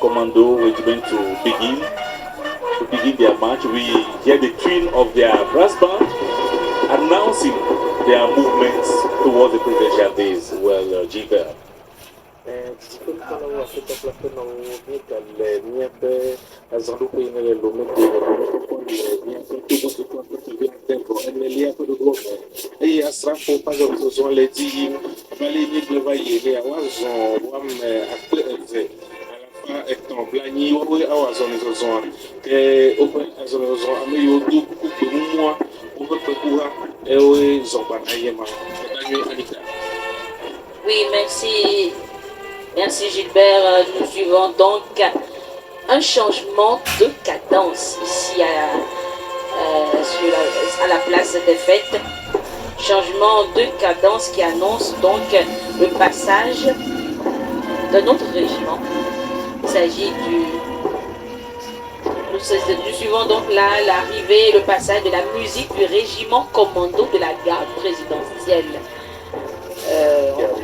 Commando Regiment to begin their march. We hear the tune of their brass band announcing their movements towards the presidential days. Well, Gilbert. Oui, merci. Merci Gilbert. Nous suivons donc un changement de cadence ici à la place des fêtes. Changement de cadence qui annonce donc le passage d'un autre régiment. Il s'agit nous suivons donc là l'arrivée et le passage de la musique du régiment commando de la garde présidentielle.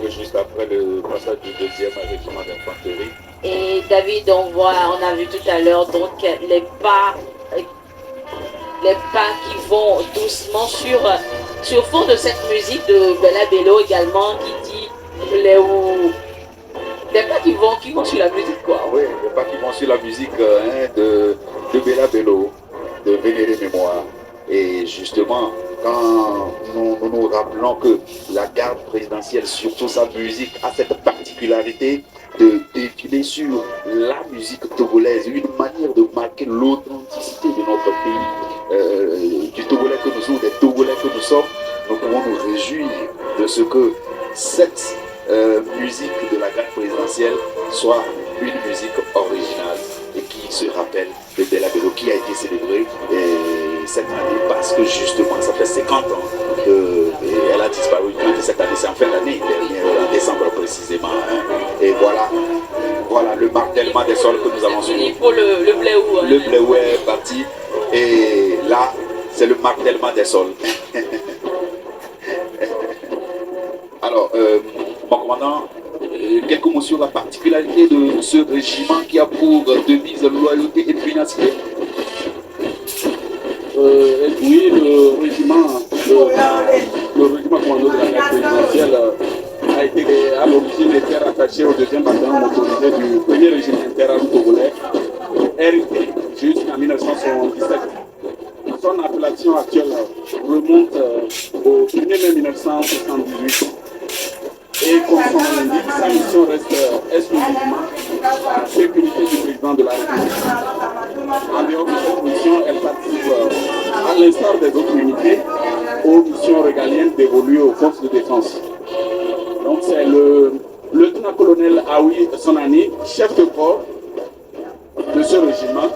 Juste après le passage du deuxième régiment d'infanterie. Et David, on a vu tout à l'heure donc les pas qui vont doucement sur fond de cette musique de Bella Bello également qui dit les pas qui vont sur la musique quoi. Oui, les pas qui vont sur la musique de Bella Bello, de Vénéré Mémoire. Et justement, quand nous rappelons que la garde présidentielle, surtout sa musique, a cette particularité de défiler sur la musique togolaise, une manière de marquer l'authenticité de notre pays, du Togolais que nous sommes, des Togolais que nous sommes, nous pouvons nous réjouir de ce que cette musique de la garde présidentielle soit une musique originale et qui se rappelle de Bella Bello qui a été célébrée cette année parce que justement ça fait 50 ans qu'elle a disparu. Cette année, c'est en fin d'année dernière, en décembre précisément. Et voilà le martèlement des sols que nous avons suivi. Pour le bléou. Le bléou est parti et là c'est le martèlement des sols. Alors, mon commandant, quelques mots sur la particularité de ce régiment qui a pour devise loyauté et pugnacité. Oui, le régiment commando de la garde présidentielle a été à l'origine était rattaché au deuxième bataillon motorisé du premier régiment interamericano togolais, RIT, jusqu'en 1977. Son appellation actuelle remonte au 1er mai 1978. Et comme son nom l'indique, sa mission reste exclusivement la sécurité du président de la République. En dehors de cette mission, elle participe, à l'instar des autres unités, aux missions régaliennes dévolues aux forces de défense. Donc c'est le lieutenant-colonel Aoui Sonani, chef de corps de ce régiment,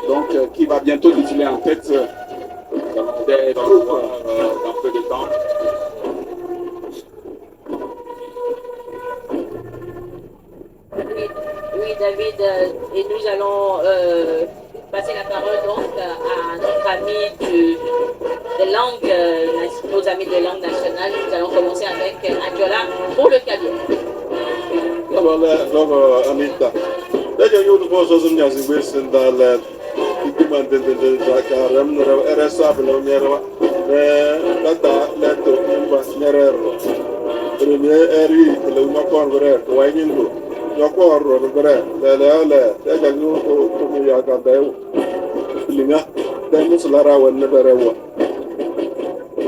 donc, qui va bientôt défiler en tête des troupes dans peu de temps. Oui, David, et nous allons passer la parole donc à notre ami des langues, nos amis des langues nationales. Nous allons commencer avec Adjola pour le cabinet. Anita, d'ailleurs, il y a une chose que nous avons dans le document de Dakar, nous avons RSA, nous avons data, lettre, nous avons premier RI, nous avons vrai, nous avons Yoko Robert, the Yaga, Linga, then Muslara will never ever.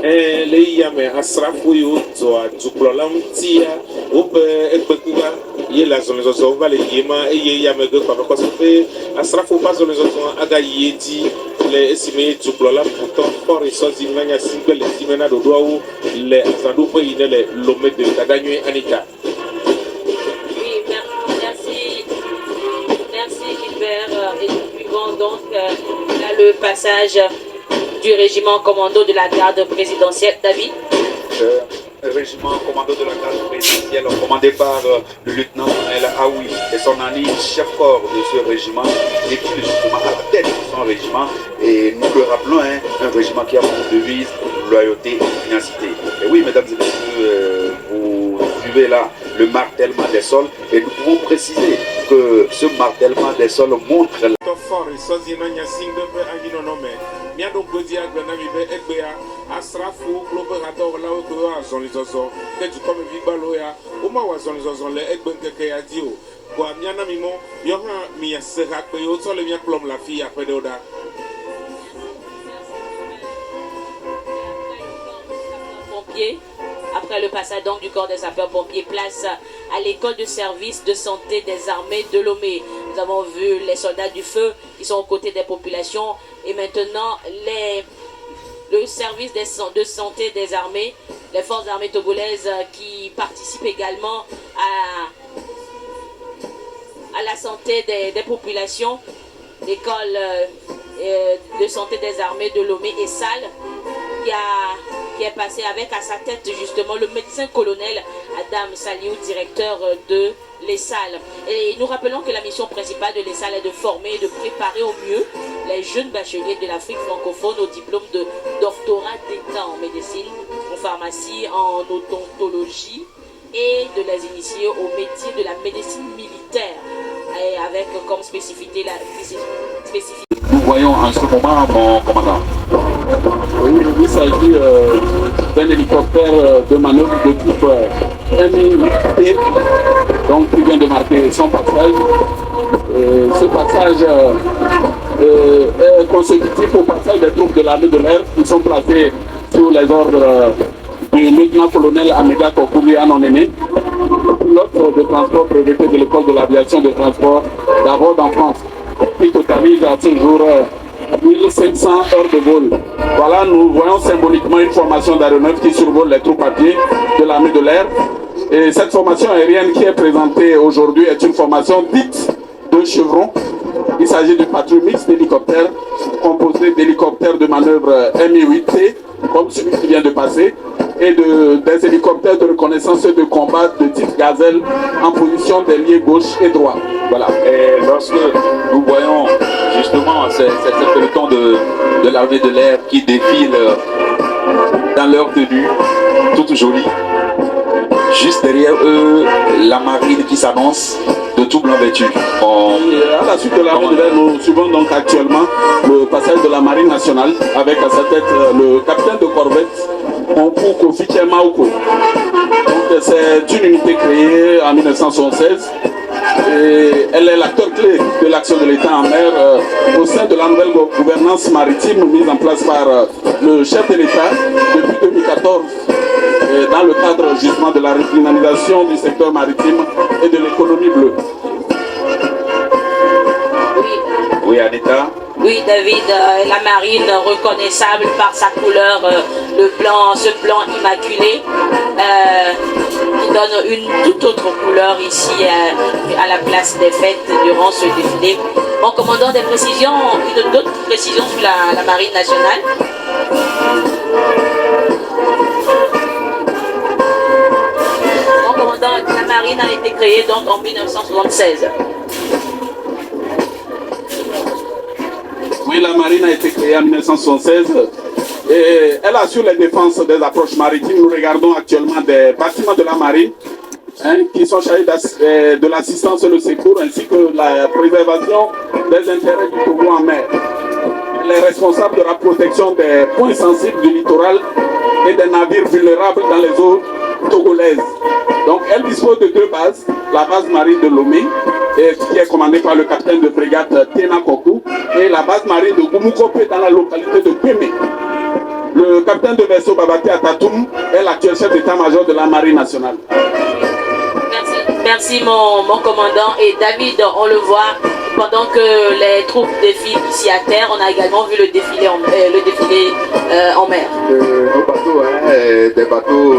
Leiyame asrafo yi wodzɔ dukplɔla ŋutia woƒe egbekuva ye le azɔlizɔzɔ va le yiyema eye yamege kpakpa kɔsɔ be asrafo ƒe azɔlizɔzɔ aga yi edzi le esime dukplɔla ƒutɔ kɔri sɔzi nanya si gbe le esime na ɖoɖoawo le azãɖoƒe yi ne le Lomé de Dadanyuie Anita. Et nous suivons donc là le passage du régiment commando de la garde présidentielle. David. Régiment commando de la garde présidentielle commandé par le lieutenant-colonel Aoui et son ami chef-corps de ce régiment et qui est justement à la tête de son régiment. Et nous le rappelons, un régiment qui a pour devise loyauté et pugnacité. Et oui, mesdames et messieurs, vous suivez là le martèlement des sols et nous pouvons préciser que ce martèlement des sols montre Après le passage donc du corps des sapeurs-pompiers, place à l'école de service de santé des armées de Lomé. Nous avons vu les soldats du feu qui sont aux côtés des populations et maintenant le service de santé des armées, les forces armées togolaises qui participent également à la santé des populations. L'école de santé des armées de Lomé et Salles qui est passé avec à sa tête justement le médecin colonel Adam Saliou, directeur de l'ESSAL. Et nous rappelons que la mission principale de l'ESSAL est de former et de préparer au mieux les jeunes bacheliers de l'Afrique francophone au diplôme de doctorat d'État en médecine, en pharmacie, en odontologie et de les initier au métier de la médecine militaire et avec comme spécificité Nous voyons en ce moment, mon commandant. Oui, il s'agit d'un hélicoptère de manœuvre de type Mi-8T, donc qui vient de marquer son passage. Ce passage est consécutif au passage des troupes de l'armée de l'air qui sont placées sous les ordres du lieutenant-colonel Améda Kokouri Anonéné, pilote de transport breveté de l'école de l'aviation de transport d'abord en France, qui totalise à ce jour 1500 heures de vol. Voilà, nous voyons symboliquement une formation d'aéronefs qui survole les troupes à pied de l'armée de l'air. Et cette formation aérienne qui est présentée aujourd'hui est une formation dite de chevron. Il s'agit d'une patrouille mixte d'hélicoptères composée d'hélicoptères de manœuvre Mi-8T, comme celui qui vient de passer, et des hélicoptères de reconnaissance et de combat de type Gazelle en position d'ailier gauche et droit. Voilà. Et lorsque nous voyons justement cette peloton de l'armée de l'air qui défile dans leur tenue, toute jolie, juste derrière eux, la marine qui s'annonce de tout blanc vêtu. À la suite de l'armée de l'air, nous suivons donc actuellement le passage de la marine nationale avec à sa tête le capitaine de corvette Onkou Kofi Maouko. Donc c'est une unité créée en 1976 et elle est l'acteur clé de l'action de l'État en mer au sein de la nouvelle gouvernance maritime mise en place par le chef de l'État depuis 2014 dans le cadre justement de la redynamisation du secteur maritime et de l'économie bleue. Oui, Anita. Oui, David, la marine reconnaissable par sa couleur, le blanc, ce blanc immaculé, qui donne une toute autre couleur ici à la place des fêtes durant ce défilé. Mon commandant, des précisions, d'autres précisions sur la marine nationale. Mon commandant, la marine a été créée donc en 1976. Oui, la marine a été créée en 1976 et elle assure la défense des approches maritimes. Nous regardons actuellement des bâtiments de la marine qui sont chargés de l'assistance et le secours ainsi que la préservation des intérêts du Togo en mer. Elle est responsable de la protection des points sensibles du littoral et des navires vulnérables dans les eaux togolaises. Donc elle dispose de deux bases, la base marine de Lomé, qui est commandée par le capitaine de frégate Tena Kokou, et la base marine de Goumoukope dans la localité de Pémé. Le capitaine de vaisseau Babaki Atatoum est l'actuel chef d'état-major de la marine nationale. Merci mon commandant. Et David, on le voit, pendant que les troupes défilent ici à terre, on a également vu le défilé en mer. Nos bateaux, des bateaux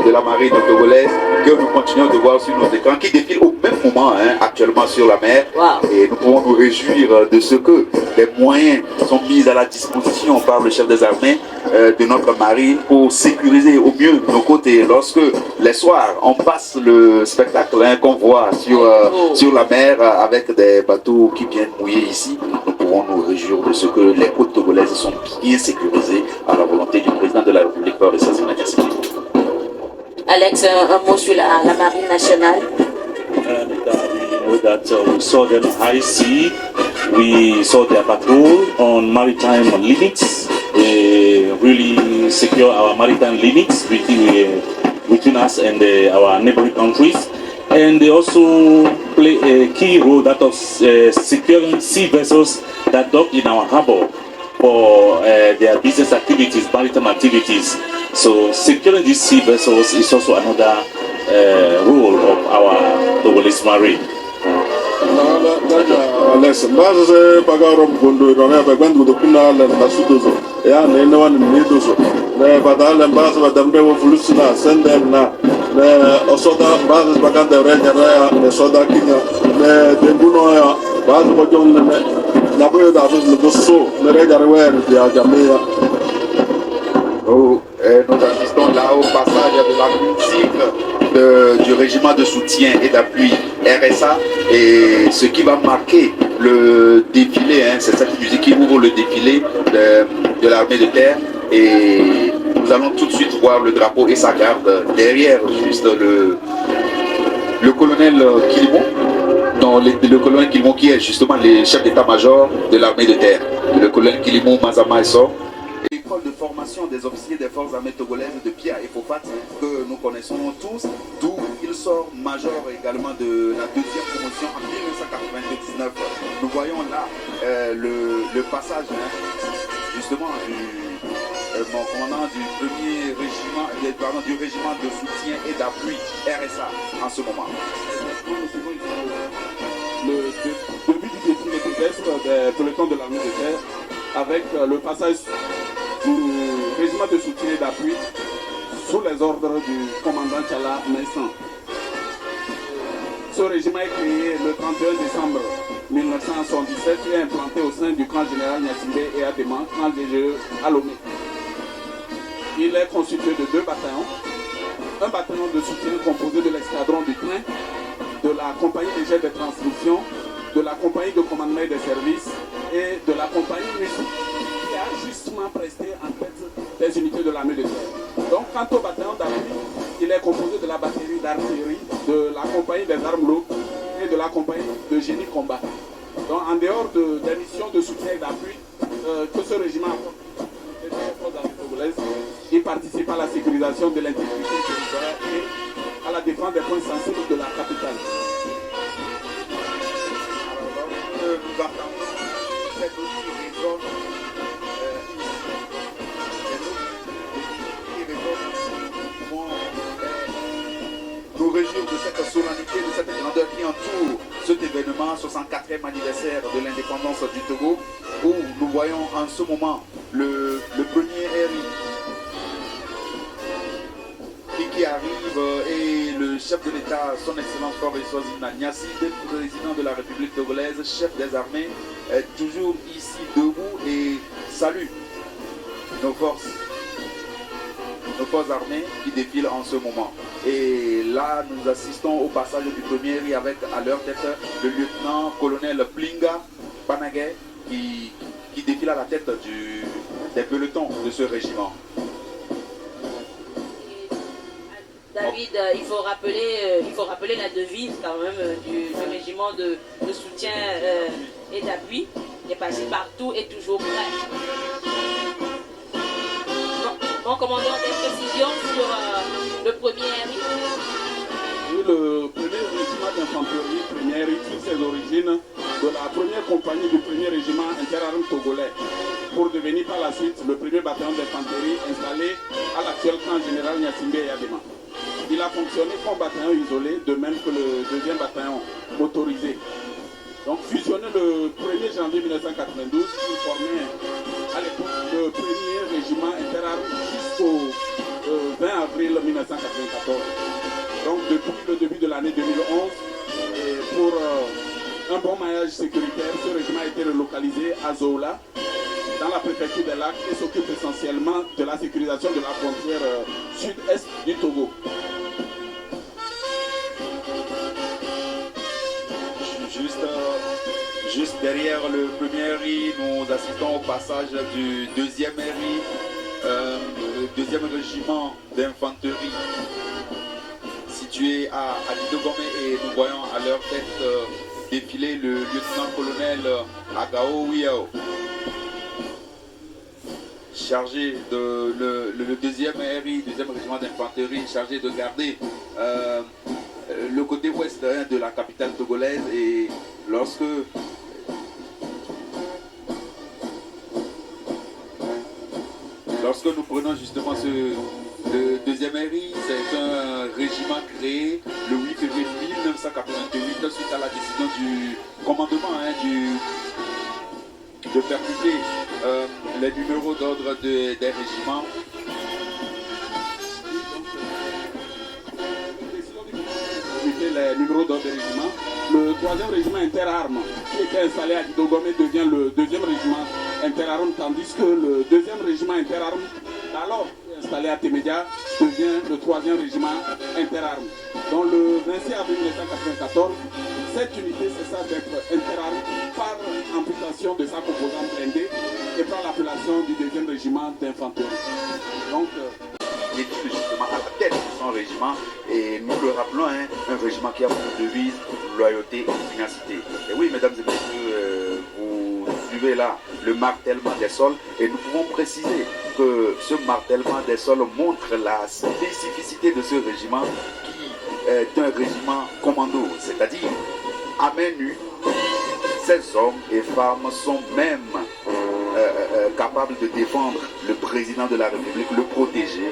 de la marine togolaise que nous continuons de voir sur nos écrans, qui défilent au même moment actuellement sur la mer. Wow. Et nous pouvons nous réjouir de ce que les moyens sont mis à la disposition par le chef des armées de notre marine pour sécuriser au mieux nos côtés. Lorsque les soirs, on passe le spectacle qu'on voit sur la mer avec des bateaux qui viennent mouiller ici, nous pourrons nous réjouir de ce que les côtes togolaises sont bien sécurisées à la volonté du président de la République par les Sassina Niassina. Alex, un mot sur la marine nationale. that we saw them on high sea. We saw their patrol on maritime limits. They really secure our maritime limits between us and our neighboring countries. And they also play a key role that of securing sea vessels that dock in our harbor for their business activities, maritime activities. So securing these sea vessels is also another role of our Togolese Marine. Mbazze pagaro mbondo ronga bagwandu dokuna la nasudozo ya nene wan nidozo ne badale mbazze badambe wo fulusina sendem na ne osoda mbazze baganda renya ya ne soda kinya ne denguno ya mbazze bojon ne na boyo da so bosso ne renya rewer ya jamia. Nous assistons là au passage de la musique du régiment de soutien et d'appui RSA, et ce qui va marquer le défilé, c'est cette musique qui ouvre le défilé de l'armée de terre, et nous allons tout de suite voir le drapeau et sa garde derrière juste le colonel Kilimon. Non, le colonel Kilimon qui est justement le chef d'état-major de l'armée de terre, le colonel Kilimon Mazama Esso. L'école de formation des officiers des forces armées togolaises de Pia et Fofat, que nous connaissons tous, d'où il sort major également de la deuxième promotion en 1999. Nous voyons là le passage justement mon commandant du premier régiment, du régiment de soutien et d'appui RSA en ce moment. Le début du défilé pédestre des pelotons de l'armée de terre avec le passage du régiment de soutien et d'appui sous les ordres du commandant Tchala Naissan. Ce régiment est créé le 31 décembre 1977 et implanté au sein du camp général Nyassimbe et Adema, camp DGE à Lomé. Il est constitué de 2 bataillons, un bataillon de soutien composé de l'escadron du train, de la compagnie des jets de transmission, de la compagnie de commandement et des services et de la compagnie musique qui a justement presté en tête des unités de l'armée de terre. Donc quant au bataillon d'appui, il est composé de la batterie d'artillerie, de la compagnie des armes lourdes et de la compagnie de génie combat. Donc en dehors des missions de soutien et d'appui que ce régiment apporte des forces armées togolaises, il participe à la sécurisation de l'intégrité territoriale et à la défense des points sensibles de la capitale. Nous attendons cette aussi raison nous réjouir de cette solennité, de cette grandeur qui entoure cet événement, 64e anniversaire de l'indépendance du Togo, où nous voyons en ce moment le premier RI qui arrive, et le chef de l'État, son Excellence Fabrice Nyassi, président de la République togolaise, chef des armées, est toujours ici debout et salue nos forces armées qui défilent en ce moment. Et là, nous assistons au passage du premier riz avec à leur tête le lieutenant-colonel Plinga Panagay qui défile à la tête des pelotons de ce régiment. David, il faut rappeler la devise quand même du régiment de soutien et d'appui. Il est passé partout et toujours prêt. Mon commandant, des précisions sur le premier RI? Oui, le premier régiment d'infanterie, premier RI, tire ses origines de la première compagnie du premier régiment interarmes togolais pour devenir par la suite le premier bataillon d'infanterie installé à l'actuel camp général Nyassimbe et Adema. Il a fonctionné comme bataillon isolé, de même que le deuxième bataillon motorisé. Donc fusionné le 1er janvier 1992, il formait à l'époque le premier régiment interarmes jusqu'au 20 avril 1994. Donc depuis le début de l'année 2011, et pour un bon maillage sécuritaire, ce régiment a été relocalisé à Zola, dans la préfecture des Lacs, et s'occupe essentiellement de la sécurisation de la frontière sud-est du Togo. Juste derrière le premier RI, nous assistons au passage du deuxième RI, le deuxième régiment d'infanterie situé à Didogome et nous voyons à leur tête défiler le lieutenant-colonel Agao Wiao, chargé de le deuxième RI, deuxième régiment d'infanterie, chargé de garder le côté ouest de la capitale togolaise. Et lorsque nous prenons justement le deuxième RI, c'est un régiment créé le 8 février 1988 suite à la décision du commandement de percuter les numéros d'ordre des régiments. Les numéros d'ordre des régiments. Le 3e régiment interarmes qui était installé à Didogome devient le 2e régiment interarmes, tandis que le 2e régiment interarmes, alors installé à Temedia, devient le 3e régiment interarmes. Dans le 26 avril 1994, cette unité cessa d'être interarmes par amputation de sa composante blindée et prend l'appellation du 2e régiment d'infanterie. Donc, il est justement à la tête de son régiment, et nous le rappelons, un régiment qui a pour devise loyauté et pugnacité. Et oui, mesdames et messieurs, vous suivez là le martèlement des sols, et nous pouvons préciser que ce martèlement des sols montre la spécificité de ce régiment qui est un régiment commando, c'est-à-dire à main nue. Ces hommes et femmes sont même capables de défendre le président de la République, le protéger.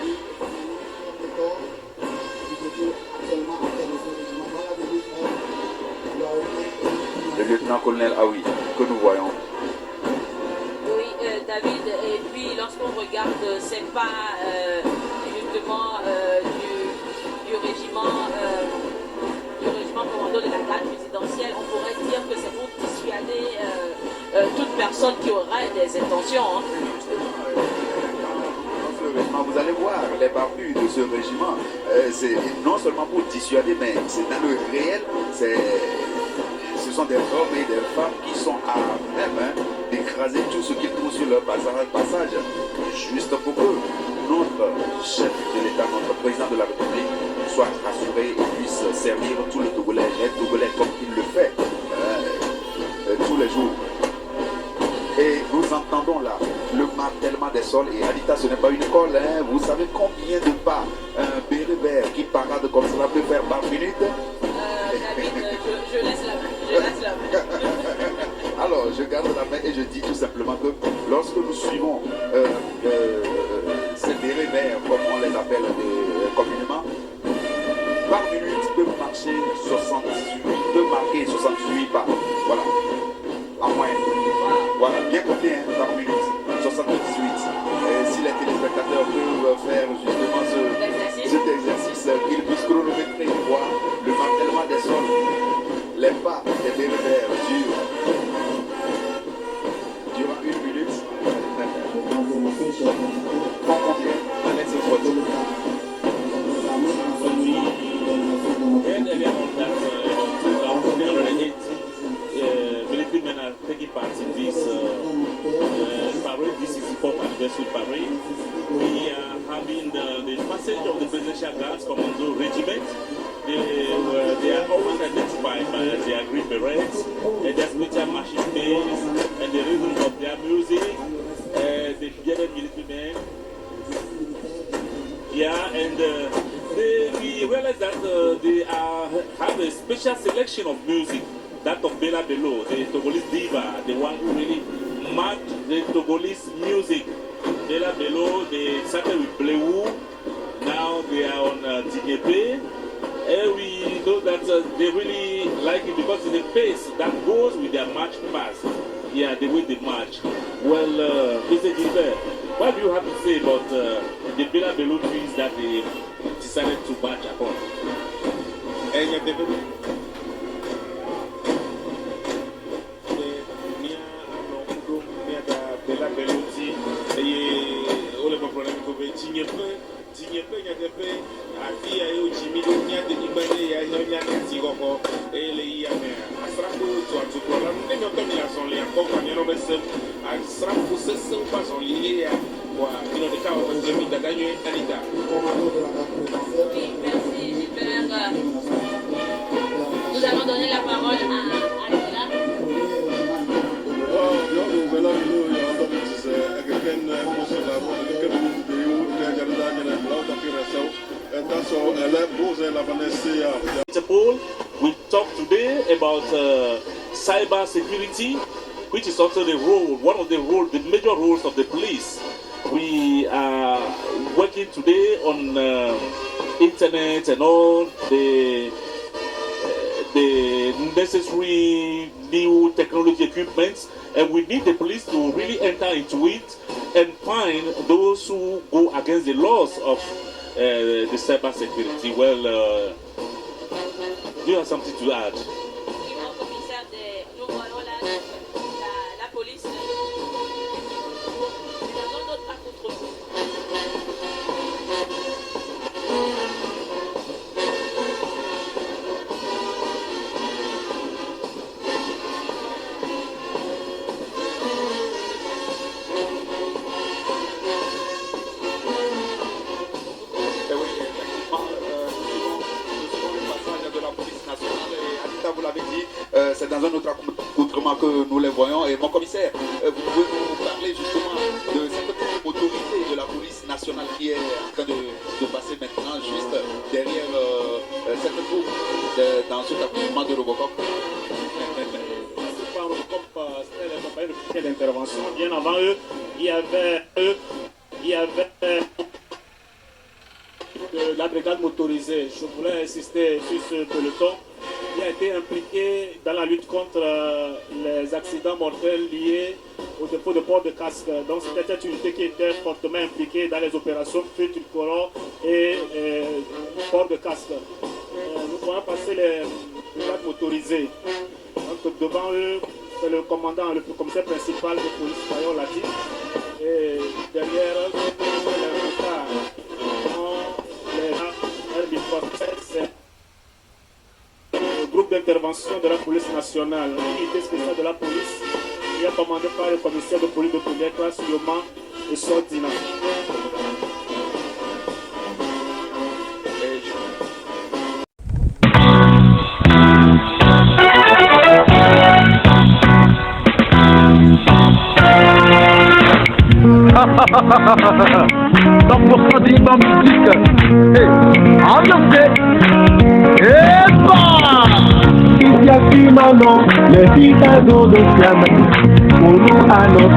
Le lieutenant-colonel Aoui, que nous voyons. Oui, David, et puis lorsqu'on regarde, c'est pas justement du régiment commando de la garde présidentielle, on pourrait dire que c'est pour dissuader toute personne qui aurait des intentions. Vous allez voir les barbus de ce régiment, c'est non seulement pour dissuader, mais c'est dans le réel, ce sont des hommes et des femmes qui sont à même d'écraser tout ce qu'ils trouvent sur leur passage, juste pour que notre chef de l'État, notre président de la République, soit rassuré et puisse servir tous les Togolais, comme il le fait tous les jours. Et nous entendons là le martèlement des sols. Et Anita, ce n'est pas une école, vous savez combien de pas un béret vert qui parade comme cela peut faire par minute? David, je laisse la main. Alors, je garde la main et je dis tout simplement que lorsque nous suivons ces bérets verts, comme on les appelle communément, par minute peut marcher 68 pas. Voilà. En moyenne. Voilà, bien compté par minute. 78. Si les téléspectateurs peuvent faire justement cet exercice, qu'ils puissent chronométrer et voir le martèlement des sols, les pas des bérets verts durant 1 minute. Prends combien? Allez, c'est trop. Military men are taking part in this parade. This is the 4th anniversary parade. We are having the passage of the Presidential Guards Commando Regiment. They are always identified by their green berets and their special marching bands and the rhythm of their music. The bearded military men. Yeah, and we realize that they have a special selection of music. That of Bela Bello, the Togolese diva, the one who really marked the Togolese music. Bela Bello, they started with Blewu, now they are on Tinyepe. And we know that they really like it because it's a pace that goes with their march past. Yeah, the way they march. Well, Mr. Gilbert, what do you have to say about the Bela Bello twins that they decided to march upon? Oui, merci Gilbert. Interpol, we talked today about cyber security, which is also the role, one of the major roles of the police. We are working today on internet and all the necessary new technology equipment, and we need the police to really enter into it and find those who go against the laws of the cyber security. Well, do you have something to add? Nous voyons là la police dans un autre accoutrement. Vous l'avez dit, c'est dans un autre accoutrement que nous les voyons. Et mon commissaire, vous pouvez nous parler justement de cette autorité de la police nationale qui est en train de passer maintenant juste derrière cette troupe dans cet accoutrement de Robocop. C'était les compagnies de d'intervention. Bien avant eux, il y avait la brigade motorisée. Je voulais insister sur ce peloton qui a été impliqué dans la lutte contre les accidents mortels liés au dépôt de port de casque. Donc c'était une unité qui était fortement impliquée dans les opérations feu tricolore et port de casque. Nous pouvons passer les brigades motorisées. Donc devant eux, c'est le commandant, le commissaire principal de police Fayon Lati. Et derrière eux, les motards. C'est le groupe d'intervention de la police nationale, l'unité spéciale de la police, qui est commandé par le commissaire de police de première classe, Yoma et Sordina. D'imam musique. Il y a qui maintenant les filles de Siam. Pour nous à nos